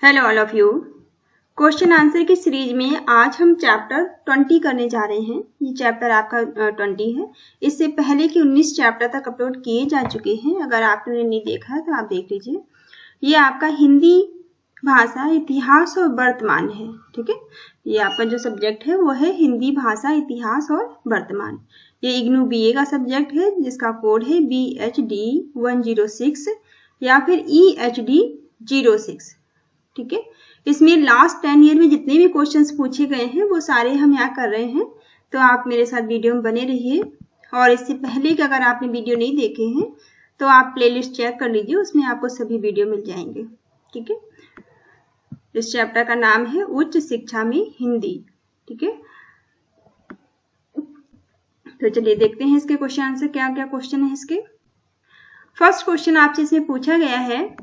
Hello all of you. Question answer की series में आज हम चैप्टर 20 करने जा रहे हैं। ये चैप्टर आपका 20 है। इससे पहले के 19 चैप्टर तक अपलोड किए जा चुके हैं। अगर आपने नहीं देखा है तो आप देख लीजिए। ये आपका हिंदी भाषा इतिहास और वर्तमान है। ठीक है, ये आपका जो सब्जेक्ट है वो है हिंदी भाषा इतिहास और वर्तमान। ये इग्नू BA का सब्जेक्ट है जिसका कोड है BHD 106 या फिर EHD 06। ठीक है, इसमें लास्ट 10 ईयर में जितने भी क्वेश्चंस पूछे गए हैं वो सारे हम यहाँ कर रहे हैं। तो आप मेरे साथ वीडियो में बने रहिए। और इससे पहले कि अगर आपने वीडियो नहीं देखे हैं तो आप प्लेलिस्ट चेक कर लीजिए, उसमें आपको सभी वीडियो मिल जाएंगे। ठीक है, इस चैप्टर का नाम है उच्च शिक्षा में हिंदी। ठीक है, तो चलिए देखते हैं इसके क्वेश्चन आंसर क्या क्या क्वेश्चन है इसके। फर्स्ट क्वेश्चन आपसे इसमें पूछा गया है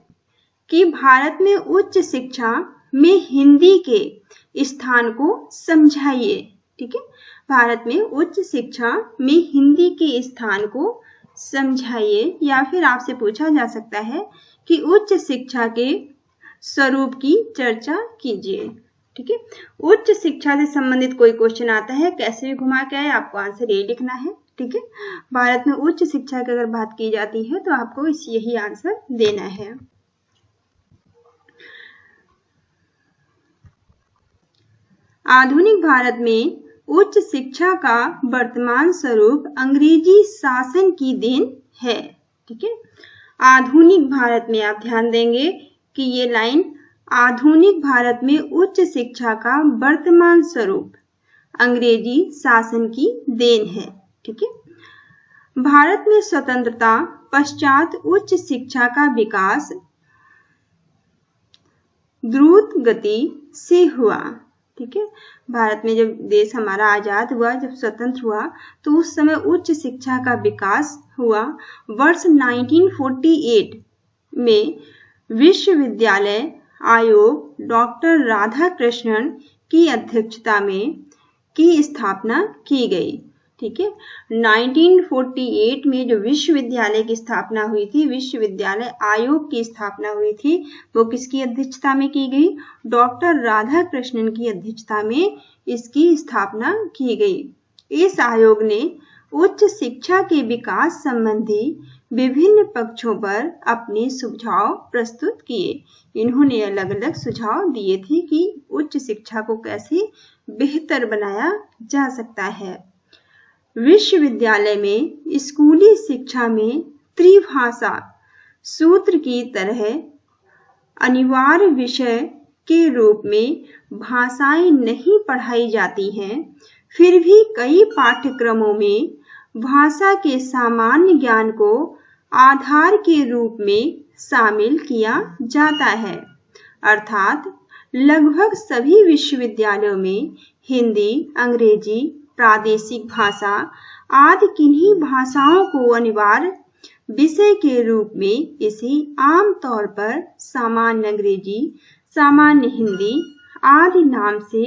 कि भारत में उच्च शिक्षा में हिंदी के स्थान को समझाइए। ठीक है, भारत में उच्च शिक्षा में हिंदी के स्थान को समझाइए। या फिर आपसे पूछा जा सकता है कि उच्च शिक्षा के स्वरूप की चर्चा कीजिए। ठीक है, उच्च शिक्षा से संबंधित कोई क्वेश्चन आता है, कैसे भी घुमा के आए आपको आंसर यही लिखना है। ठीक है, भारत में उच्च शिक्षा की अगर बात की जाती है तो आपको यही आंसर देना है। आधुनिक भारत में उच्च शिक्षा का वर्तमान स्वरूप अंग्रेजी शासन की देन है। ठीक है, आधुनिक भारत में आप ध्यान देंगे कि ये लाइन आधुनिक भारत में उच्च शिक्षा का वर्तमान स्वरूप अंग्रेजी शासन की देन है। ठीक है, भारत में स्वतंत्रता पश्चात उच्च शिक्षा का विकास द्रुत गति से हुआ। ठीक है, भारत में जब देश हमारा आजाद हुआ, जब स्वतंत्र हुआ तो उस समय उच्च शिक्षा का विकास हुआ। वर्ष 1948 में विश्वविद्यालय आयोग डॉक्टर राधाकृष्णन की अध्यक्षता में की स्थापना की गई। ठीक है, 1948 में जो विश्वविद्यालय की स्थापना हुई थी, विश्वविद्यालय आयोग की स्थापना हुई थी, वो किसकी अध्यक्षता में की गई? डॉक्टर राधाकृष्णन की अध्यक्षता में इसकी स्थापना की गई। इस आयोग ने उच्च शिक्षा के विकास संबंधी विभिन्न पक्षों पर अपने सुझाव प्रस्तुत किए। इन्होंने अलग अलग सुझाव दिए थे कि उच्च शिक्षा को कैसे बेहतर बनाया जा सकता है। विश्वविद्यालय में स्कूली शिक्षा में त्रिभाषा सूत्र की तरह अनिवार्य विषय के रूप में भाषाएं नहीं पढ़ाई जाती हैं, फिर भी कई पाठ्यक्रमों में भाषा के सामान्य ज्ञान को आधार के रूप में शामिल किया जाता है। अर्थात लगभग सभी विश्वविद्यालयों में हिंदी, अंग्रेजी, प्रादेशिक भाषा आदि किन्हीं भाषाओं को अनिवार्य विषय के रूप में इसे आम तौर पर सामान्य अंग्रेजी, सामान्य हिंदी आदि नाम से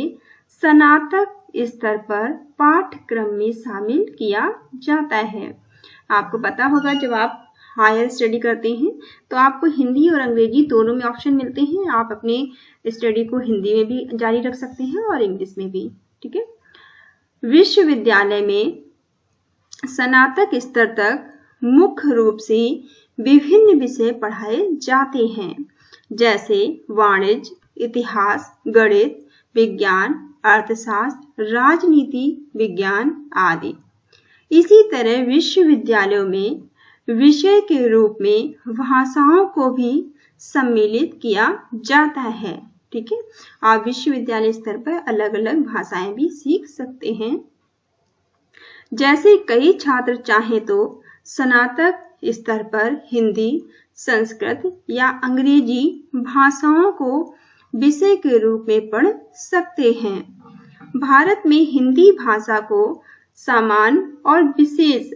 स्नातक स्तर पर पाठ्यक्रम में शामिल किया जाता है। आपको पता होगा जब आप हायर स्टडी करते हैं तो आपको हिंदी और अंग्रेजी दोनों में ऑप्शन मिलते हैं। आप अपने स्टडी को हिंदी में भी जारी रख सकते हैं और इंग्लिश में भी। ठीक है, विश्वविद्यालय में स्नातक स्तर तक मुख्य रूप से विभिन्न विषय पढ़ाए जाते हैं, जैसे वाणिज्य, इतिहास, गणित, विज्ञान, अर्थशास्त्र, राजनीति विज्ञान आदि। इसी तरह विश्वविद्यालयों में विषय के रूप में भाषाओं को भी सम्मिलित किया जाता है। ठीक है, आप विश्वविद्यालय स्तर पर अलग अलग भाषाएं भी सीख सकते हैं। जैसे कई छात्र चाहें तो स्नातक स्तर पर हिंदी, संस्कृत या अंग्रेजी भाषाओं को विषय के रूप में पढ़ सकते हैं। भारत में हिंदी भाषा को सामान्य और विशेष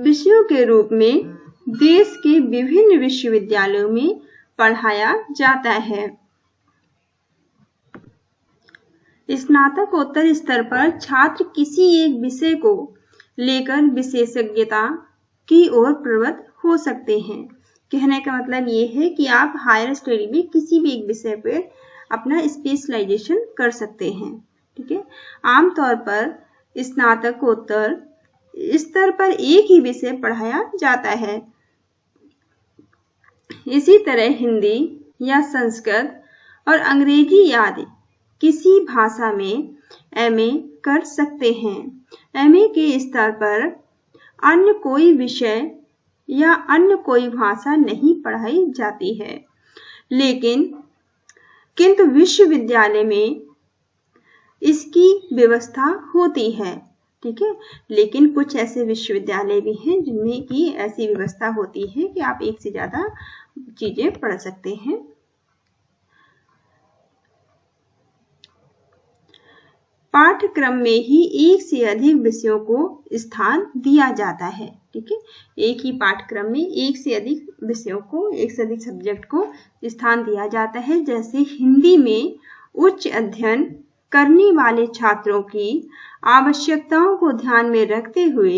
विषयों के रूप में देश के विभिन्न विश्वविद्यालयों में पढ़ाया जाता है। स्नातकोत्तर स्तर पर छात्र किसी एक विषय को लेकर विशेषज्ञता की ओर प्रवृत्त हो सकते हैं। कहने का मतलब ये है कि आप हायर स्टडी में किसी भी एक विषय पर अपना स्पेशलाइजेशन कर सकते हैं। ठीक है, आमतौर पर स्नातकोत्तर स्तर पर एक ही विषय पढ़ाया जाता है। इसी तरह हिंदी या संस्कृत और अंग्रेजी आदि किसी भाषा में एमए कर सकते हैं। एमए के स्तर पर अन्य कोई विषय या अन्य कोई भाषा नहीं पढ़ाई जाती है, किंतु विश्वविद्यालय में इसकी व्यवस्था होती है। ठीक है, लेकिन कुछ ऐसे विश्वविद्यालय भी हैं जिनमें की ऐसी व्यवस्था होती है कि आप एक से ज्यादा चीजें पढ़ सकते हैं। पाठ्यक्रम में ही एक से अधिक विषयों को स्थान दिया जाता है। ठीक है, एक ही पाठ्यक्रम में एक से अधिक विषयों को, एक से अधिक सब्जेक्ट को स्थान दिया जाता है। जैसे हिंदी में उच्च अध्ययन करने वाले छात्रों की आवश्यकताओं को ध्यान में रखते हुए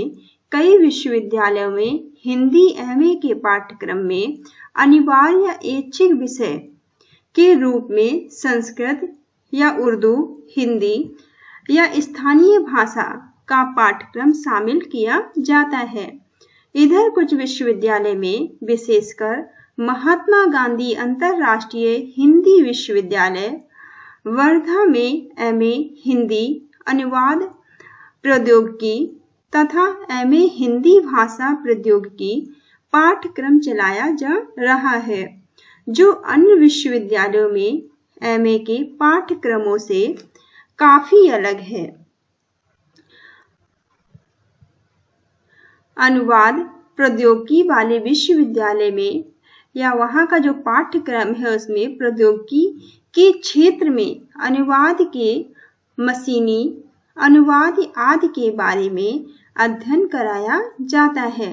कई विश्वविद्यालयों में हिंदी एमए के पाठ्यक्रम में अनिवार्य ऐच्छिक विषय के रूप में संस्कृत या उर्दू, हिंदी या स्थानीय भाषा का पाठ्यक्रम शामिल किया जाता है। इधर कुछ विश्वविद्यालय में, विशेषकर महात्मा गांधी अंतरराष्ट्रीय हिंदी विश्वविद्यालय वर्धा में एमए हिंदी अनुवाद प्रौद्योगिकी तथा एमए हिंदी भाषा प्रौद्योगिकी पाठ्यक्रम चलाया जा रहा है, जो अन्य विश्वविद्यालयों में एमए के पाठ्यक्रमों से काफी अलग है। अनुवाद प्रौद्योगिकी वाले विश्वविद्यालय में या वहाँ का जो पाठ्यक्रम है उसमें प्रौद्योगिकी के क्षेत्र में अनुवाद के मशीनी अनुवाद आदि के बारे में अध्ययन कराया जाता है,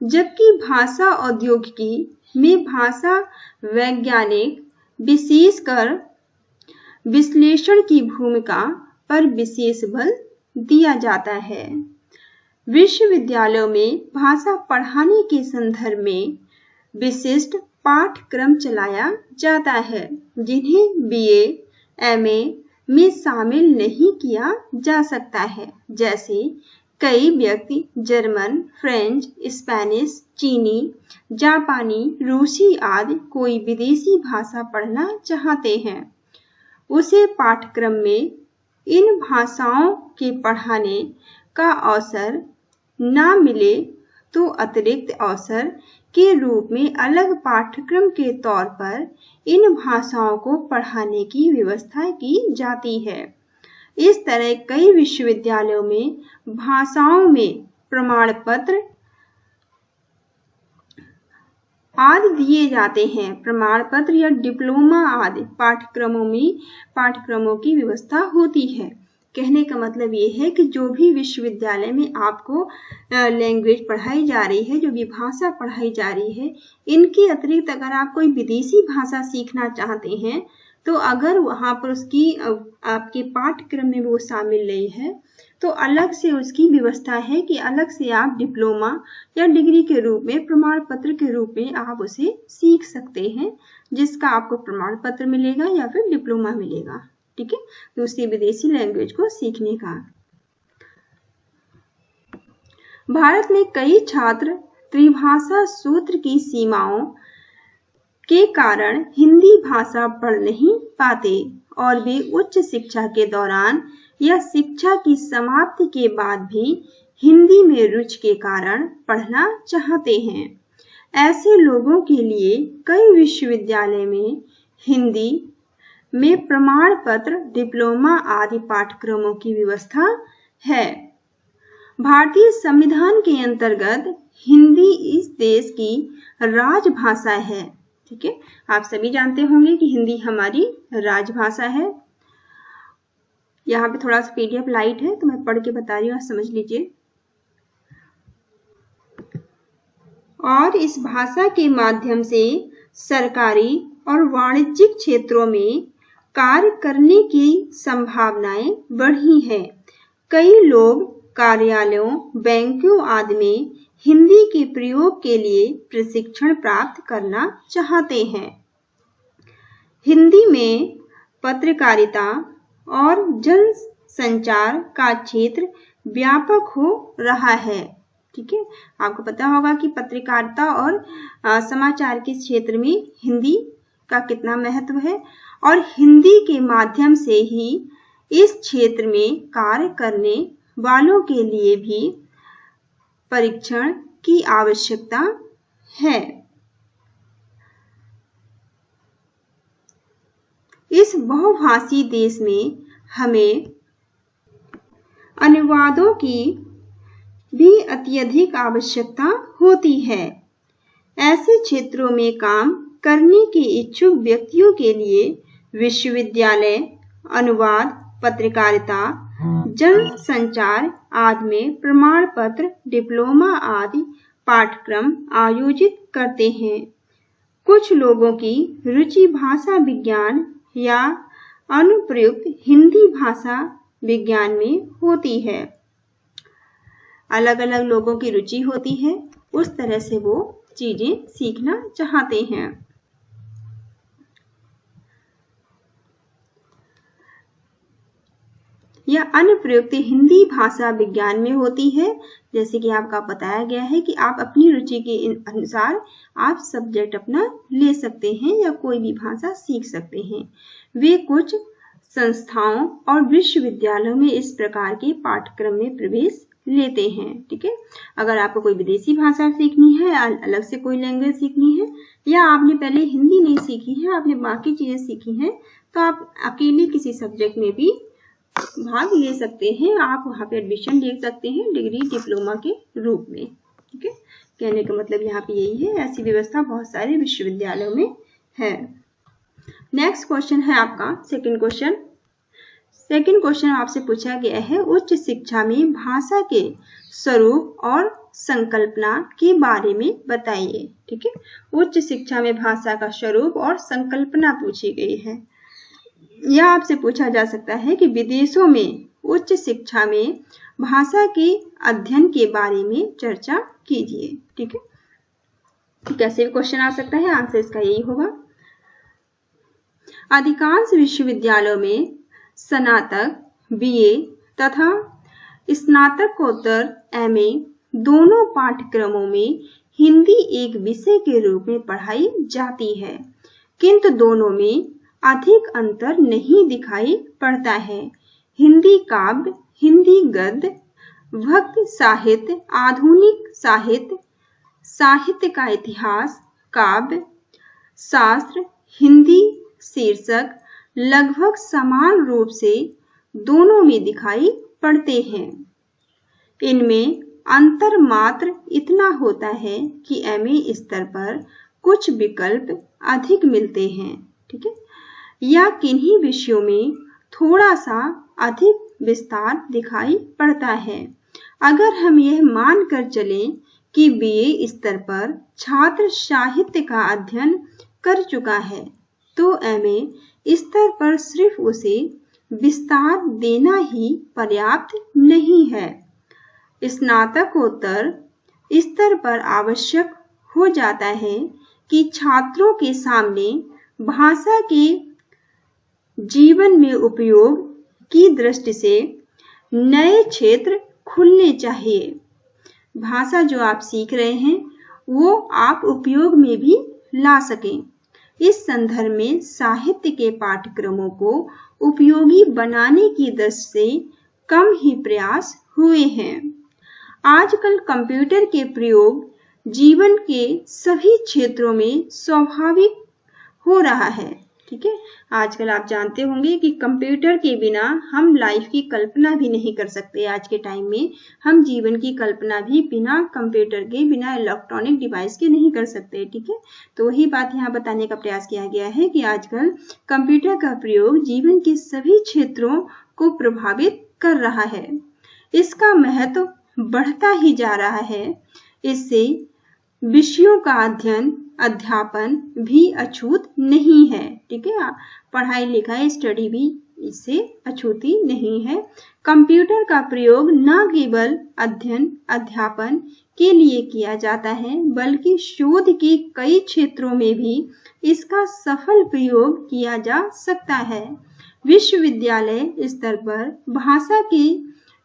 जबकि भाषा औद्योगिकी में भाषा वैज्ञानिक विशेषकर विश्लेषण की भूमिका पर विशेष बल दिया जाता है। विश्वविद्यालयों में भाषा पढ़ाने के संदर्भ में विशिष्ट पाठ्यक्रम चलाया जाता है, जिन्हें बीए, एमए में शामिल नहीं किया जा सकता है। जैसे कई व्यक्ति जर्मन, फ्रेंच, स्पेनिश, चीनी, जापानी, रूसी आदि कोई विदेशी भाषा पढ़ना चाहते हैं। उसे पाठ्यक्रम में इन भाषाओं के पढ़ाने का अवसर न मिले तो अतिरिक्त अवसर के रूप में अलग पाठ्यक्रम के तौर पर इन भाषाओं को पढ़ाने की व्यवस्था की जाती है। इस तरह कई विश्वविद्यालयों में भाषाओं में प्रमाण पत्र आदि दिए जाते हैं। प्रमाण पत्र या डिप्लोमा आदि पाठ्यक्रमों की व्यवस्था होती है। कहने का मतलब ये है कि जो भी विश्वविद्यालय में आपको लैंग्वेज पढ़ाई जा रही है, जो भी भाषा पढ़ाई जा रही है, इनके अतिरिक्त अगर आप कोई विदेशी भाषा सीखना चाहते हैं तो अगर वहाँ पर उसकी आपके पाठ्यक्रम में वो शामिल नहीं है तो अलग से उसकी व्यवस्था है कि अलग से आप डिप्लोमा या डिग्री के रूप में, प्रमाण पत्र के रूप में आप उसे सीख सकते हैं, जिसका आपको प्रमाण पत्र मिलेगा या फिर डिप्लोमा मिलेगा। ठीक है, दूसरी विदेशी लैंग्वेज को सीखने का। भारत में कई छात्र त्रिभाषा सूत्र की सीमाओं के कारण हिंदी भाषा पढ़ नहीं पाते और वे उच्च शिक्षा के दौरान या शिक्षा की समाप्ति के बाद भी हिंदी में रुचि के कारण पढ़ना चाहते हैं। ऐसे लोगों के लिए कई विश्वविद्यालय में हिंदी में प्रमाण पत्र, डिप्लोमा आदि पाठ्यक्रमों की व्यवस्था है। भारतीय संविधान के अंतर्गत हिंदी इस देश की राजभाषा है। ठीक है, आप सभी जानते होंगे कि हिंदी हमारी राजभाषा है। यहाँ पे थोड़ा सा पीडीएफ लाइट है तो मैं पढ़ के बता रही हूँ, समझ लीजिए। और इस भाषा के माध्यम से सरकारी और वाणिज्यिक क्षेत्रों में कार्य करने की संभावनाएं बढ़ी हैं। कई लोग कार्यालयों, बैंकों आदि में हिंदी के प्रयोग के लिए प्रशिक्षण प्राप्त करना चाहते हैं। हिंदी में पत्रकारिता और जनसंचार का क्षेत्र व्यापक हो रहा है। ठीक है, आपको पता होगा कि पत्रकारिता और समाचार के क्षेत्र में हिंदी का कितना महत्व है और हिंदी के माध्यम से ही इस क्षेत्र में कार्य करने वालों के लिए भी परीक्षण की आवश्यकता है। इस बहुभाषी देश में हमें अनुवादों की भी अत्यधिक आवश्यकता होती है। ऐसे क्षेत्रों में काम करने के इच्छुक व्यक्तियों के लिए विश्वविद्यालय अनुवाद, पत्रकारिता, जनसंचार आदि में प्रमाण पत्र, डिप्लोमा आदि पाठ्यक्रम आयोजित करते हैं। कुछ लोगों की रुचि भाषा विज्ञान या अनुप्रयुक्त हिंदी भाषा विज्ञान में होती है। अलग अलग लोगों की रुचि होती है, उस तरह से वो चीजें सीखना चाहते हैं। यह अनुप्रयुक्त हिंदी भाषा विज्ञान में होती है। जैसे कि आपका बताया गया है कि आप अपनी रुचि के अनुसार आप सब्जेक्ट अपना ले सकते हैं या कोई भी भाषा सीख सकते हैं। वे कुछ संस्थाओं और विश्वविद्यालयों में इस प्रकार के पाठ्यक्रम में प्रवेश लेते हैं। ठीक है, अगर आपको कोई विदेशी भाषा सीखनी है, अलग से कोई लैंग्वेज सीखनी है, या आपने पहले हिंदी नहीं सीखी है, आपने बाकी चीजें सीखी हैं, तो आप अकेले किसी सब्जेक्ट में भी भाग ले सकते हैं। आप वहाँ पे एडमिशन ले सकते हैं डिग्री डिप्लोमा के रूप में। ठीक है, कहने का मतलब यहाँ पे यही है। ऐसी व्यवस्था बहुत सारे विश्वविद्यालयों में है। नेक्स्ट क्वेश्चन है आपका सेकंड क्वेश्चन। सेकंड क्वेश्चन आपसे पूछा गया है उच्च शिक्षा में भाषा के स्वरूप और संकल्पना के बारे में बताइए। ठीक है, उच्च शिक्षा में भाषा का स्वरूप और संकल्पना पूछी गई है। यह आपसे पूछा जा सकता है कि विदेशों में उच्च शिक्षा में भाषा के अध्ययन के बारे में चर्चा कीजिए। ठीक है, कैसे भी क्वेश्चन आ सकता है, आंसर इसका यही होगा। अधिकांश विश्वविद्यालयों में स्नातक, बीए तथा स्नातकोत्तर एमए दोनों पाठ्यक्रमों में हिंदी एक विषय के रूप में पढ़ाई जाती है, किंतु दोनों में अधिक अंतर नहीं दिखाई पड़ता है। हिंदी काव्य, हिंदी गद्य, भक्ति साहित्य, आधुनिक साहित्य, साहित्य का इतिहास, काव्य शास्त्र, हिंदी शीर्षक लगभग समान रूप से दोनों में दिखाई पड़ते हैं। इनमें अंतर मात्र इतना होता है कि एमए स्तर पर कुछ विकल्प अधिक मिलते हैं। ठीक है, या किन्हीं विषयों में थोड़ा सा अधिक विस्तार दिखाई पड़ता है। अगर हम यह मानकर चलें कि बीए स्तर पर छात्र साहित्य का अध्ययन कर चुका है, तो एमए स्तर पर सिर्फ उसे विस्तार देना ही पर्याप्त नहीं है। स्नातकोत्तर स्तर पर आवश्यक हो जाता है कि छात्रों के सामने भाषा के जीवन में उपयोग की दृष्टि से नए क्षेत्र खुलने चाहिए। भाषा जो आप सीख रहे हैं वो आप उपयोग में भी ला सकें। इस संदर्भ में साहित्य के पाठ्यक्रमों को उपयोगी बनाने की दृष्टि से कम ही प्रयास हुए हैं। आजकल कंप्यूटर के प्रयोग जीवन के सभी क्षेत्रों में स्वाभाविक हो रहा है। ठीक है, आजकल आप जानते होंगे कि कंप्यूटर के बिना हम लाइफ की कल्पना भी नहीं कर सकते। आज के टाइम में हम जीवन की कल्पना भी बिना कंप्यूटर के, बिना इलेक्ट्रॉनिक डिवाइस के नहीं कर सकते। ठीक है, तो वही बात यहाँ बताने का प्रयास किया गया है कि आजकल कंप्यूटर का प्रयोग जीवन के सभी क्षेत्रों को प्रभावित कर रहा है। इसका महत्व बढ़ता ही जा रहा है। इससे विषयों का अध्यापन भी अछूत नहीं है। ठीक है, पढ़ाई लिखाई स्टडी भी इससे अछूती नहीं है। कंप्यूटर का प्रयोग न केवल अध्ययन अध्यापन के लिए किया जाता है बल्कि शोध के कई क्षेत्रों में भी इसका सफल प्रयोग किया जा सकता है। विश्वविद्यालय स्तर पर भाषा के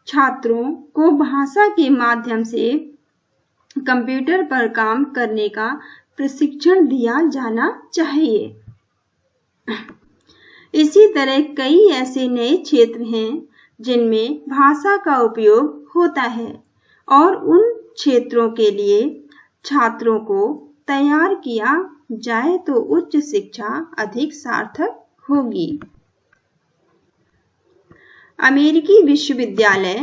छात्रों को भाषा के माध्यम से कंप्यूटर पर काम करने का प्रशिक्षण दिया जाना चाहिए। इसी तरह कई ऐसे नए क्षेत्र हैं जिनमें भाषा का उपयोग होता है और उन क्षेत्रों के लिए छात्रों को तैयार किया जाए तो उच्च शिक्षा अधिक सार्थक होगी। अमेरिकी विश्वविद्यालय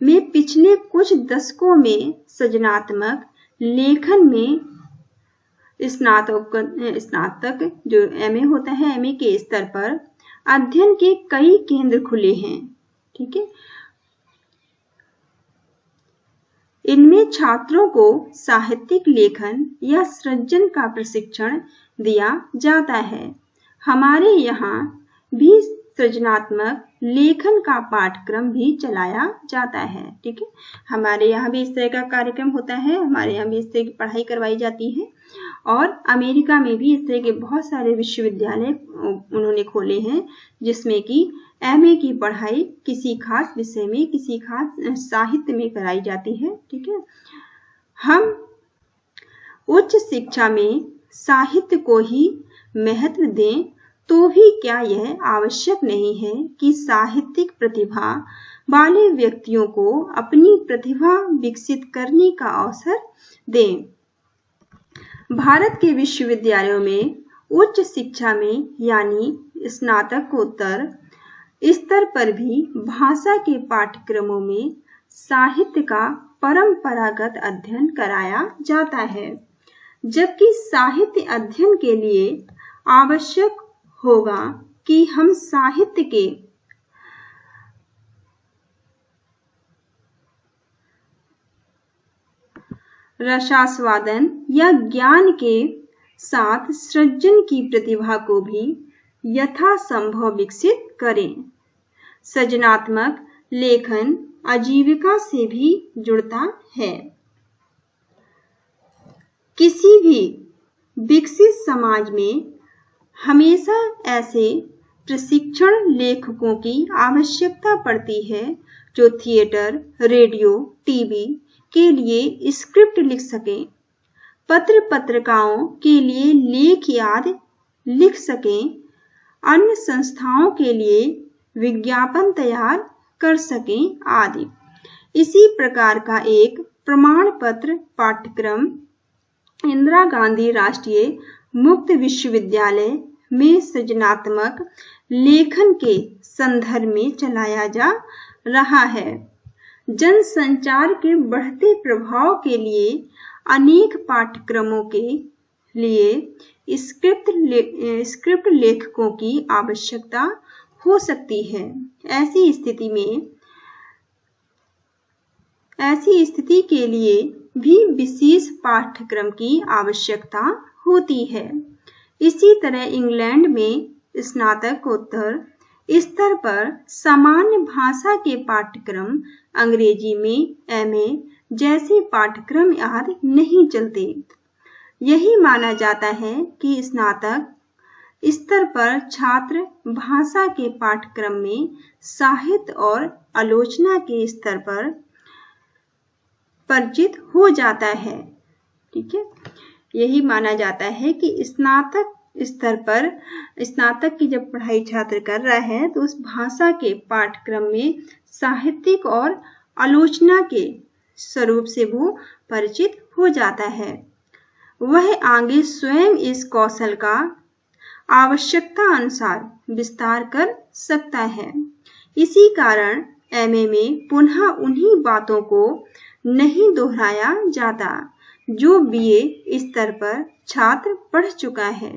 में पिछले कुछ दशकों में सृजनात्मक लेखन में स्नातक जो एमए होता है, एमए के स्तर पर अध्ययन के कई केंद्र खुले हैं। ठीक है, इनमें छात्रों को साहित्यिक लेखन या सृजन का प्रशिक्षण दिया जाता है। हमारे यहाँ भी सृजनात्मक लेखन का पाठ्यक्रम भी चलाया जाता है। ठीक है, हमारे यहाँ भी इस तरह का कार्यक्रम होता है, हमारे यहाँ भी इस तरह की पढ़ाई करवाई जाती है और अमेरिका में भी इस तरह के बहुत सारे विश्वविद्यालय उन्होंने खोले हैं जिसमें कि एमए की पढ़ाई किसी खास विषय में, किसी खास साहित्य में कराई जाती है। ठीक है, हम उच्च शिक्षा में साहित्य को ही महत्व दें तो भी क्या यह आवश्यक नहीं है कि साहित्यिक प्रतिभा वाले व्यक्तियों को अपनी प्रतिभा विकसित करने का अवसर दें। भारत के विश्वविद्यालयों में उच्च शिक्षा में यानी स्नातकोत्तर स्तर पर भी भाषा के पाठ्यक्रमों में साहित्य का परंपरागत अध्ययन कराया जाता है, जबकि साहित्य अध्ययन के लिए आवश्यक होगा कि हम साहित्य के रसास्वादन या ज्ञान के साथ सृजन की प्रतिभा को भी यथासंभव विकसित करें। सृजनात्मक लेखन आजीविका से भी जुड़ता है। किसी भी विकसित समाज में हमेशा ऐसे प्रशिक्षण लेखकों की आवश्यकता पड़ती है जो थिएटर, रेडियो, टीवी के लिए स्क्रिप्ट लिख सकें, पत्रिकाओं के लिए लेख याद लिख सकें, अन्य संस्थाओं के लिए विज्ञापन तैयार कर सकें आदि। इसी प्रकार का एक प्रमाण पत्र पाठ्यक्रम इंदिरा गांधी राष्ट्रीय मुक्त विश्वविद्यालय में सृजनात्मक लेखन के संदर्भ में चलाया जा रहा है। जनसंचार के बढ़ते प्रभाव के लिए अनेक पाठ्यक्रमों के लिए स्क्रिप्ट लेखकों की आवश्यकता हो सकती है। ऐसी स्थिति के लिए भी विशेष पाठ्यक्रम की आवश्यकता होती है। इसी तरह इंग्लैंड में स्नातकोत्तर स्तर पर सामान्य भाषा के पाठ्यक्रम अंग्रेजी में एमए जैसे पाठ्यक्रम आदि नहीं चलते। यही माना जाता है कि स्नातक स्तर पर छात्र भाषा के पाठ्यक्रम में साहित्य और आलोचना के स्तर पर परिचित हो जाता है। ठीक है, यही माना जाता है कि स्नातक स्तर पर स्नातक की जब पढ़ाई छात्र कर रहा है तो उस भाषा के पाठ्यक्रम में साहित्यिक और आलोचना के स्वरूप से वो परिचित हो जाता है। वह आगे स्वयं इस कौशल का आवश्यकता अनुसार विस्तार कर सकता है। इसी कारण एमए में पुनः उन्हीं बातों को नहीं दोहराया जाता जो बीए स्तर पर छात्र पढ़ चुका है।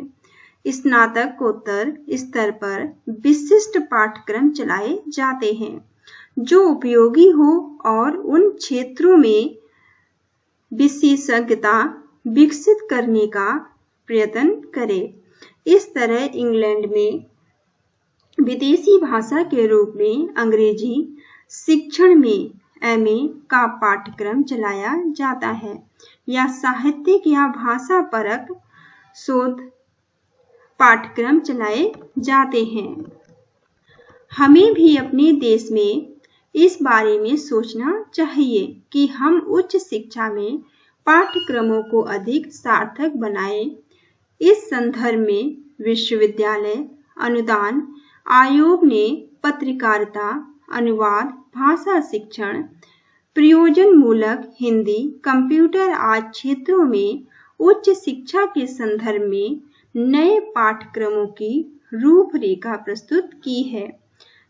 स्नातकोत्तर स्तर पर विशिष्ट पाठ्यक्रम चलाए जाते हैं जो उपयोगी हो और उन क्षेत्रों में विशेषज्ञता विकसित करने का प्रयत्न करे। इस तरह इंग्लैंड में विदेशी भाषा के रूप में अंग्रेजी शिक्षण में MA का पाठ्यक्रम चलाया जाता है या साहित्यिक या भाषा परक शोध पाठ्यक्रम चलाए जाते हैं। हमें भी अपने देश में इस बारे में सोचना चाहिए कि हम उच्च शिक्षा में पाठ्यक्रमों को अधिक सार्थक बनाएं। इस संदर्भ में विश्वविद्यालय अनुदान आयोग ने पत्रकारिता, अनुवाद, भाषा शिक्षण, प्रयोजनमूलक हिंदी, कंप्यूटर आदि क्षेत्रों में उच्च शिक्षा के संदर्भ में नए पाठ्यक्रमों की रूपरेखा प्रस्तुत की है,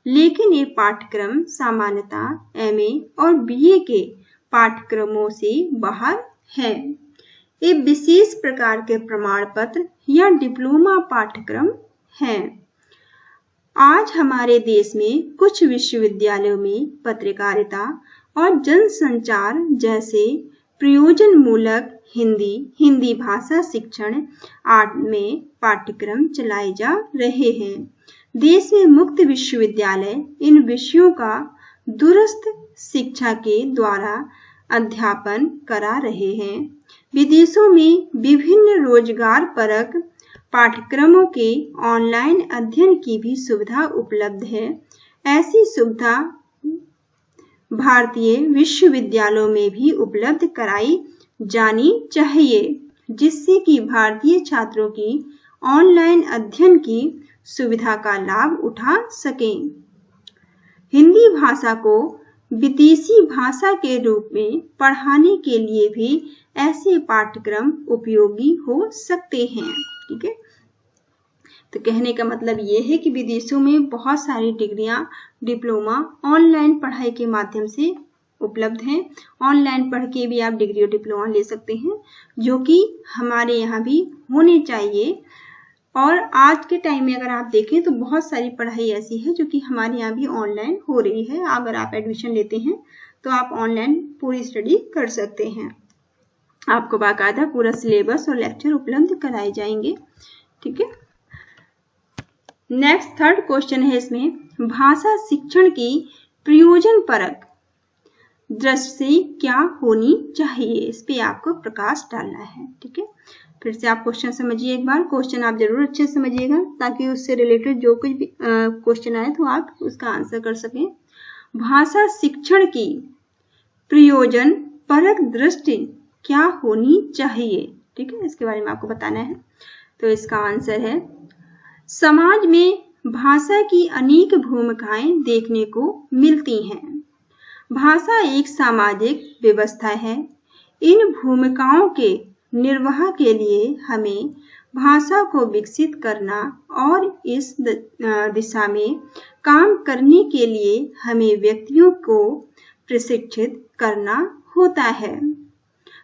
लेकिन ये पाठ्यक्रम सामान्यतः MA और BA के पाठ्यक्रमों से बाहर है। ये विशेष प्रकार के प्रमाण पत्र या डिप्लोमा पाठ्यक्रम हैं। आज हमारे देश में कुछ विश्वविद्यालयों में पत्रकारिता और जनसंचार जैसे प्रयोजनमूलक हिंदी, हिंदी भाषा शिक्षण आदि में पाठ्यक्रम चलाए जा रहे हैं। देश में मुक्त विश्वविद्यालय इन विषयों का दूरस्थ शिक्षा के द्वारा अध्यापन करा रहे हैं। विदेशों में विभिन्न रोजगार परक पाठ्यक्रमों के ऑनलाइन अध्ययन की भी सुविधा उपलब्ध है। ऐसी सुविधा भारतीय विश्वविद्यालयों में भी उपलब्ध कराई जानी चाहिए, जिससे कि भारतीय छात्रों की ऑनलाइन अध्ययन की सुविधा का लाभ उठा सकें। हिंदी भाषा को विदेशी भाषा के रूप में पढ़ाने के लिए भी ऐसे पाठ्यक्रम उपयोगी हो सकते हैं। ठीक है, तो कहने का मतलब ये है कि विदेशों में बहुत सारी डिग्रियां, डिप्लोमा ऑनलाइन पढ़ाई के माध्यम से उपलब्ध हैं। ऑनलाइन पढ़ के भी आप डिग्री और डिप्लोमा ले सकते हैं, जो कि हमारे यहाँ भी होने चाहिए। और आज के टाइम में अगर आप देखें तो बहुत सारी पढ़ाई ऐसी है जो कि हमारे यहाँ भी ऑनलाइन हो रही है। अगर आप एडमिशन लेते हैं तो आप ऑनलाइन पूरी स्टडी कर सकते हैं। आपको बाकायदा पूरा सिलेबस और लेक्चर उपलब्ध कराए जाएंगे। ठीक है, नेक्स्ट थर्ड क्वेश्चन है इसमें, भाषा शिक्षण की प्रयोजन परक दृष्टि क्या होनी चाहिए, इस पे आपको प्रकाश डालना है। ठीक है, फिर से आप क्वेश्चन समझिए एक बार। क्वेश्चन आप जरूर अच्छे से समझिएगा ताकि उससे रिलेटेड जो कुछ भी क्वेश्चन आए तो आप उसका आंसर कर सकें। भाषा शिक्षण की प्रयोजन परक दृष्टि क्या होनी चाहिए, ठीक है, इसके बारे में आपको बताना है। तो इसका आंसर है, समाज में भाषा की अनेक भूमिकाएं देखने को मिलती हैं। भाषा एक सामाजिक व्यवस्था है। इन भूमिकाओं के निर्वाह के लिए हमें भाषा को विकसित करना और इस दिशा में काम करने के लिए हमें व्यक्तियों को प्रशिक्षित करना होता है।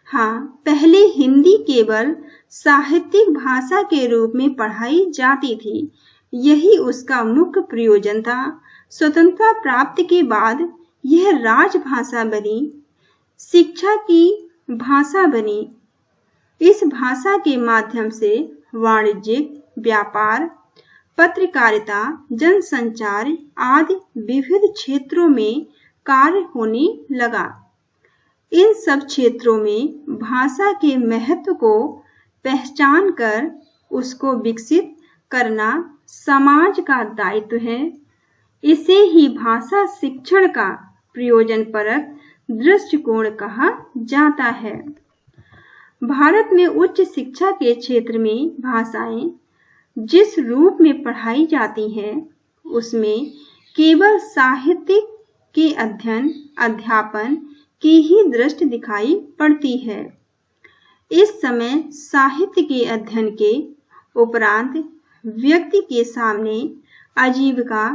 हाँ, पहले हिंदी केवल साहित्यिक भाषा के रूप में पढ़ाई जाती थी। यही उसका मुख्य प्रयोजन था। स्वतंत्रता प्राप्ति के बाद यह राजभाषा बनी, शिक्षा की भाषा बनी। इस भाषा के माध्यम से वाणिज्यिक, व्यापार, पत्रकारिता, जनसंचार आदि विविध क्षेत्रों में कार्य होने लगा। इन सब क्षेत्रों में भाषा के महत्व को पहचान कर उसको विकसित करना समाज का दायित्व है। इसे ही भाषा शिक्षण का प्रयोजनपरक दृष्टिकोण कहा जाता है। भारत में उच्च शिक्षा के क्षेत्र में भाषाएं जिस रूप में पढ़ाई जाती हैं, उसमें केवल साहित्य के अध्ययन, अध्यापन की ही दृष्टि दिखाई पड़ती है। इस समय साहित्य के अध्ययन के उपरांत व्यक्ति के सामने आजीविका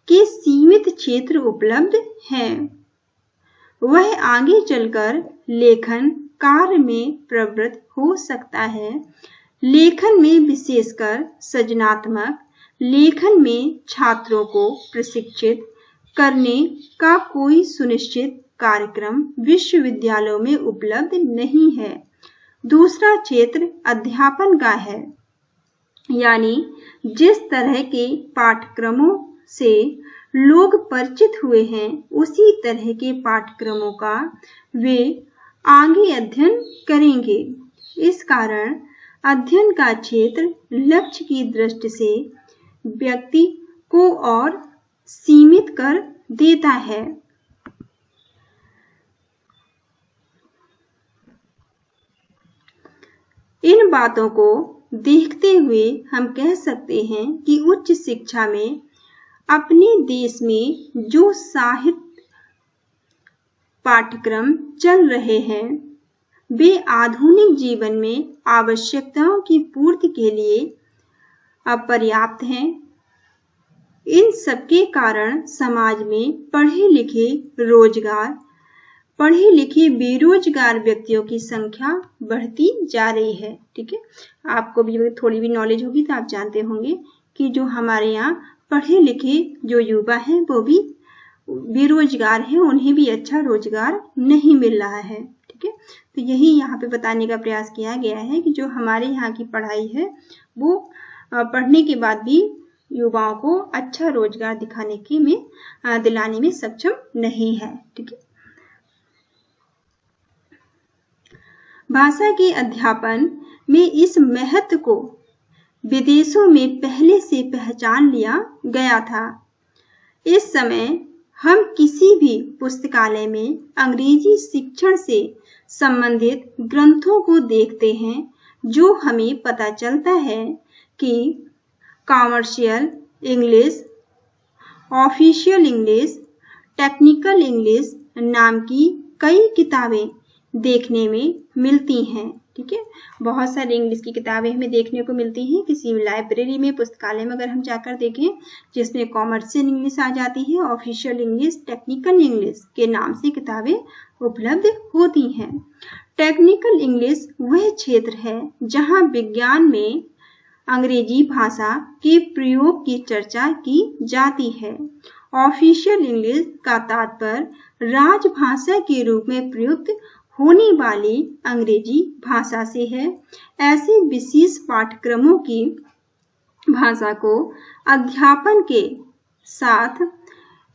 के सीमित क्षेत्र उपलब्ध हैं। वह आगे चलकर लेखन कार्य में प्रवृत्त हो सकता है। लेखन में विशेषकर सृजनात्मक लेखन में छात्रों को प्रशिक्षित करने का कोई सुनिश्चित कार्यक्रम विश्वविद्यालयों में उपलब्ध नहीं है। दूसरा क्षेत्र अध्यापन का है। यानी जिस तरह के पाठ्यक्रमों से लोग परिचित हुए हैं उसी तरह के पाठ्यक्रमों का वे आगे अध्ययन करेंगे। इस कारण अध्ययन का क्षेत्र लक्ष्य की दृष्टि से व्यक्ति को और सीमित कर देता है। इन बातों को देखते हुए हम कह सकते हैं कि उच्च शिक्षा में अपने देश में जो साहित्य पाठ्यक्रम चल रहे हैं वे आधुनिक जीवन में आवश्यकताओं की पूर्ति के लिए अपर्याप्त हैं। इन सबके कारण समाज में पढ़े लिखे बेरोजगार व्यक्तियों की संख्या बढ़ती जा रही है। ठीक है, आपको भी थोड़ी भी नॉलेज होगी तो आप जानते होंगे कि जो हमारे यहाँ पढ़े लिखे जो युवा हैं वो भी बेरोजगार हैं, उन्हें भी अच्छा रोजगार नहीं मिल रहा है। ठीक है, तो यही यहाँ पे बताने का प्रयास किया गया है कि जो हमारे यहाँ की पढ़ाई है वो पढ़ने के बाद भी युवाओं को अच्छा रोजगार दिलाने में सक्षम नहीं है। ठीक है, भाषा के अध्यापन में इस महत्व को विदेशों में पहले से पहचान लिया गया था। इस समय हम किसी भी पुस्तकालय में अंग्रेजी शिक्षण से संबंधित ग्रंथों को देखते हैं जो हमें पता चलता है कि commercial English, official English, technical English नाम की कई किताबें देखने में मिलती हैं। ठीक है, बहुत सारी इंग्लिश की किताबें हमें देखने को मिलती हैं। किसी लाइब्रेरी में, पुस्तकालय में अगर हम जाकर देखें जिसमें कॉमर्शियल इंग्लिश आ जाती है, ऑफिशियल इंग्लिश, टेक्निकल इंग्लिश के नाम से किताबें उपलब्ध होती हैं। टेक्निकल इंग्लिश वह क्षेत्र है जहां विज्ञान में अंग्रेजी भाषा के प्रयोग की चर्चा की जाती है। ऑफिशियल इंग्लिश का तात्पर्य राजभाषा के रूप में प्रयुक्त होने वाली अंग्रेजी भाषा से है। ऐसे विशेष पाठ्यक्रमों की भाषा को अध्यापन के साथ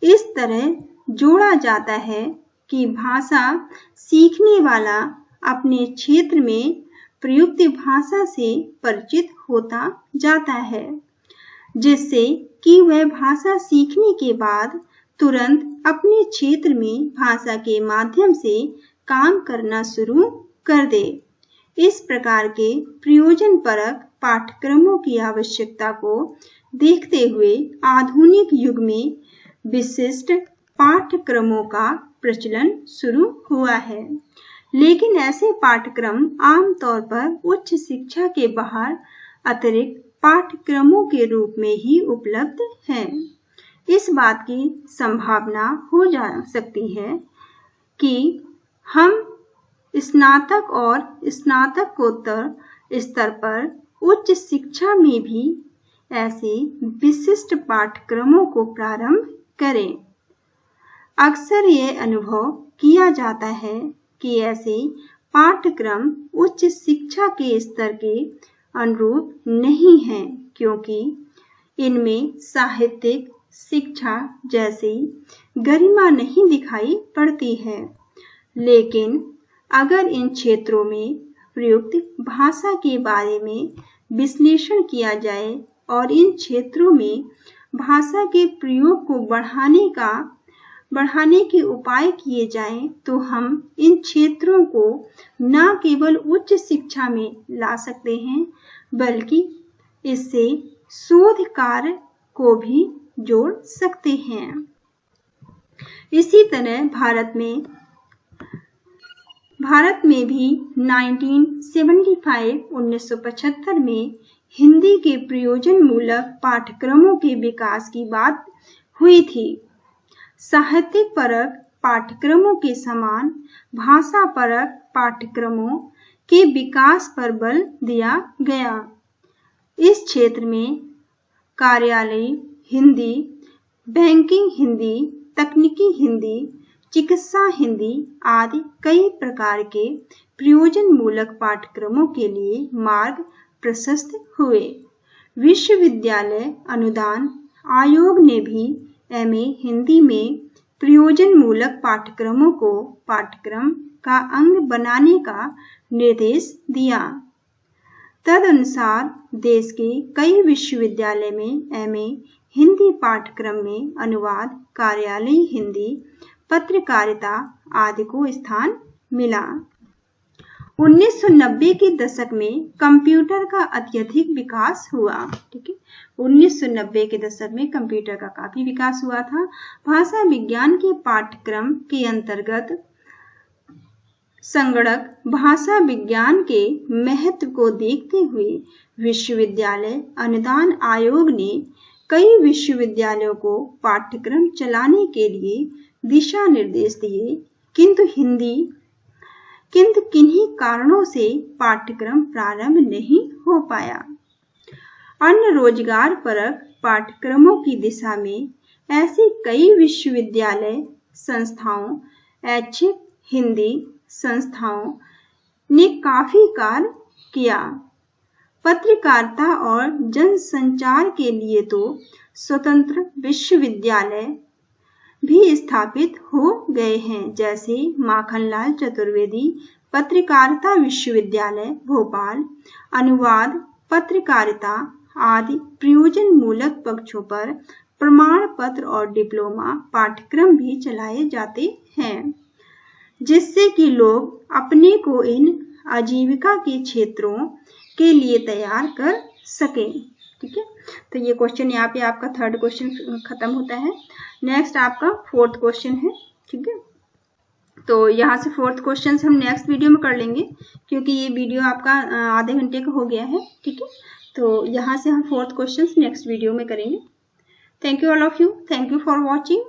इस तरह जोड़ा जाता है कि भाषा सीखने वाला अपने क्षेत्र में प्रयुक्त भाषा से परिचित होता जाता है, जिससे कि वह भाषा सीखने के बाद तुरंत अपने क्षेत्र में भाषा के माध्यम से काम करना शुरू कर दे। इस प्रकार के प्रयोजनपरक पाठ्यक्रमों की आवश्यकता को देखते हुए आधुनिक युग में विशिष्ट पाठ्यक्रमों का प्रचलन शुरू हुआ है। लेकिन ऐसे पाठ्यक्रम आमतौर पर उच्च शिक्षा के बाहर अतिरिक्त पाठ्यक्रमों के रूप में ही उपलब्ध हैं। इस बात की संभावना हो जा सकती है कि हम स्नातक और स्नातकोत्तर स्तर पर उच्च शिक्षा में भी ऐसे विशिष्ट पाठ्यक्रमों को प्रारंभ करें। अक्सर यह अनुभव किया जाता है कि ऐसे पाठ्यक्रम उच्च शिक्षा के स्तर के अनुरूप नहीं हैं, क्योंकि इनमें साहित्यिक शिक्षा जैसी गरिमा नहीं दिखाई पड़ती है। लेकिन अगर इन क्षेत्रों में प्रयुक्त भाषा के बारे में विश्लेषण किया जाए और इन क्षेत्रों में भाषा के प्रयोग को बढ़ाने के उपाय किए जाएं, तो हम इन क्षेत्रों को न केवल उच्च शिक्षा में ला सकते हैं, बल्कि इससे शोध कार्य को भी जोड़ सकते हैं। इसी तरह भारत में भी 1975 में हिंदी के प्रयोजन मूलक पाठ्यक्रमों के विकास की बात हुई थी। साहित्यिक परक पाठ्यक्रमों के समान भाषा परक पाठ्यक्रमों के विकास पर बल दिया गया। इस क्षेत्र में कार्यालयी हिंदी, बैंकिंग हिंदी, तकनीकी हिंदी, चिकित्सा हिंदी आदि कई प्रकार के प्रयोजन मूलक पाठ्यक्रमों के लिए मार्ग प्रशस्त हुए। विश्वविद्यालय अनुदान आयोग ने भी एमए हिंदी में प्रयोजनमूलक पाठ्यक्रमों को पाठ्यक्रम का अंग बनाने का निर्देश दिया। तदनुसार देश के कई विश्वविद्यालय में एमए हिंदी पाठ्यक्रम में अनुवाद, कार्यालयी हिंदी, पत्रकारिता आदि को स्थान मिला। 1990 के दशक में कंप्यूटर का अत्यधिक विकास हुआ। ठीक है, 1990 के दशक में कंप्यूटर का काफी विकास हुआ था। भाषा विज्ञान के पाठ्यक्रम के अंतर्गत संगणक भाषा विज्ञान के महत्व को देखते हुए विश्वविद्यालय अनुदान आयोग ने कई विश्वविद्यालयों को पाठ्यक्रम चलाने के लिए दिशा निर्देश दिए, किंतु किन्हीं कारणों से पाठ्यक्रम प्रारंभ नहीं हो पाया। अन्य रोजगार परक पाठ्यक्रमों की दिशा में ऐसे कई विश्वविद्यालय संस्थाओं, ऐच्छिक हिंदी संस्थाओं ने काफी कार्य किया। पत्रकारिता और जनसंचार के लिए तो स्वतंत्र विश्वविद्यालय भी स्थापित हो गए हैं, जैसे माखनलाल चतुर्वेदी पत्रकारिता विश्वविद्यालय भोपाल। अनुवाद, पत्रकारिता आदि प्रयोजनमूलक पक्षों पर प्रमाण पत्र और डिप्लोमा पाठ्यक्रम भी चलाए जाते हैं, जिससे कि लोग अपने को इन आजीविका के क्षेत्रों के लिए तैयार कर सकें। ठीक है, तो ये क्वेश्चन यहाँ पे आपका थर्ड क्वेश्चन खत्म होता है। नेक्स्ट आपका फोर्थ क्वेश्चन है। ठीक है, तो यहाँ से फोर्थ क्वेश्चन हम नेक्स्ट वीडियो में कर लेंगे, क्योंकि ये वीडियो आपका आधे घंटे का हो गया है। ठीक है, तो यहाँ से हम फोर्थ क्वेश्चन नेक्स्ट वीडियो में करेंगे। Thank you all of you, thank you for watching.